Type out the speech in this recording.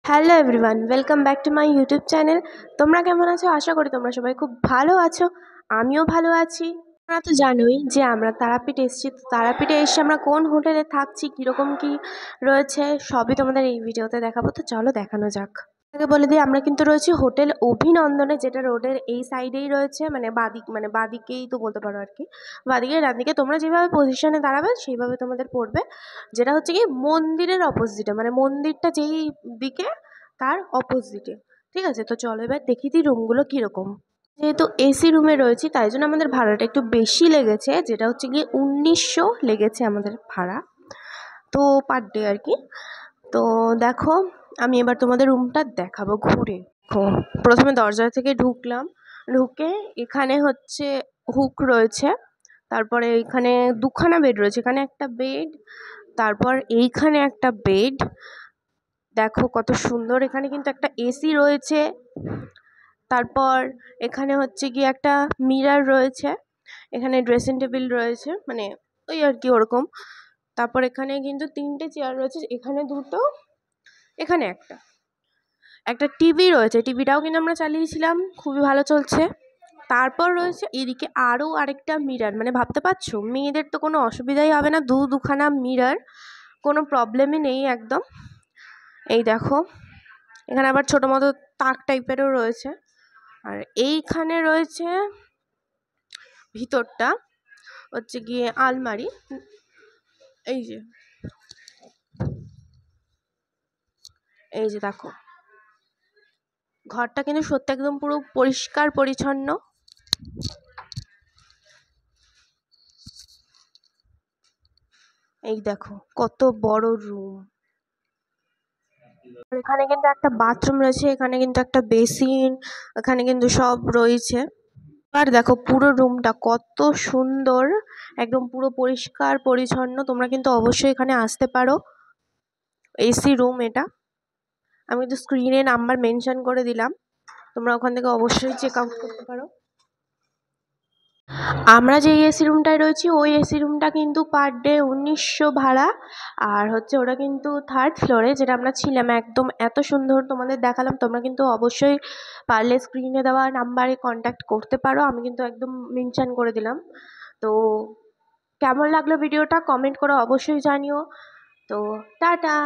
Hello everyone, welcome back to my YouTube channel. তোমরা কেমন আছো? আশা করি তোমরা সবাই খুব ভালো আছো। আমিও ভালো আছি। তোমরা তো জানোই যে আমরা তারাপীঠ এসেছি। তো তারাপীঠে এসে আমরা কোন হোটেলে থাকছি, কীরকম কী রয়েছে, সবই তোমাদের এই ভিডিওতে দেখাবো। তো চলো দেখানো যাক। আগে বলে দিই, আমরা কিন্তু রয়েছি হোটেল অভিনন্দনে, যেটা রোডের এই সাইডেই রয়েছে, মানে বাদিকেই তো বলতে পারো আর কি। বাদিকে ডান দিকে তোমরা যেভাবে পজিশনে দাঁড়াবে সেইভাবে তোমাদের পড়বে, যেটা হচ্ছে কি মন্দিরের অপোজিটে, মানে মন্দিরটা যেই দিকে তার অপোজিটে। ঠিক আছে, তো চলো এবার দেখি দিই রুমগুলো কীরকম। যেহেতু এসি রুমে রয়েছি তাই জন্য আমাদের ভাড়াটা একটু বেশি লেগেছে, যেটা হচ্ছে গিয়ে 1900 লেগেছে আমাদের ভাড়া, তো পার ডে আর কি। তো দেখো, আমি এবার তোমাদের রুমটা দেখাবো ঘুরে। দেখো, প্রথমে দরজা থেকে ঢুকলাম, ঢুকে এখানে হচ্ছে হুক রয়েছে, তারপরে এখানে দুখানা বেড রয়েছে, এখানে একটা বেড, তারপর এইখানে একটা বেড। দেখো কত সুন্দর, এখানে কিন্তু একটা এসি রয়েছে। তারপর এখানে হচ্ছে গিয়ে একটা মিরর রয়েছে, এখানে ড্রেসিং টেবিল রয়েছে, মানে ওই আর কি ওরকম। তারপর এখানে কিন্তু 3টে চেয়ার রয়েছে, এখানে 2টো, এখানে একটা একটা টিভি রয়েছে, টিভিটাও কিন্তু আমরা চালিয়েছিলাম, খুবই ভালো চলছে। তারপর রয়েছে এদিকে আরও আরেকটা মিরর, মানে ভাবতে পারছো মেয়েদের তো কোনো অসুবিধাই হবে না, দুখানা মিরর, কোনো প্রবলেমই নেই একদম। এই দেখো, এখানে আবার ছোটো মতো তাক টাইপেরও রয়েছে। আর এইখানে রয়েছে ভিতরটা হচ্ছে গিয়ে আলমারি, এই যে এই যে দেখো, ঘরটা কিন্তু সত্যি একদম পুরো পরিষ্কার পরিচ্ছন্ন। এই দেখো কত বড় রুম। এখানে কিন্তু একটা বাথরুম রয়েছে, এখানে কিন্তু একটা বেসিন, এখানে কিন্তু সব রয়েছে। আর দেখো পুরো রুমটা কত সুন্দর, একদম পুরো পরিষ্কার পরিচ্ছন্ন। তোমরা কিন্তু অবশ্যই এখানে আসতে পারো, এসি রুম এটা। আমি কিন্তু স্ক্রিনে নাম্বার মেনশন করে দিলাম, তোমরা ওখান থেকে অবশ্যই চেক আউট করতে পারো। আমরা যে এসি রুমটায় রয়েছি ওই এসি রুমটা কিন্তু পার ডে 1900 ভাড়া। আর হচ্ছে ওটা কিন্তু 3rd ফ্লোরে, যেটা আমরা ছিলাম। একদম এত সুন্দর তোমাদের দেখালাম, তোমরা কিন্তু অবশ্যই পারলে স্ক্রিনে দেওয়া নাম্বারে কন্ট্যাক্ট করতে পারো, আমি কিন্তু একদম মেনশন করে দিলাম। তো কেমন লাগলো ভিডিওটা কমেন্ট করে অবশ্যই জানিও। তো টাটা।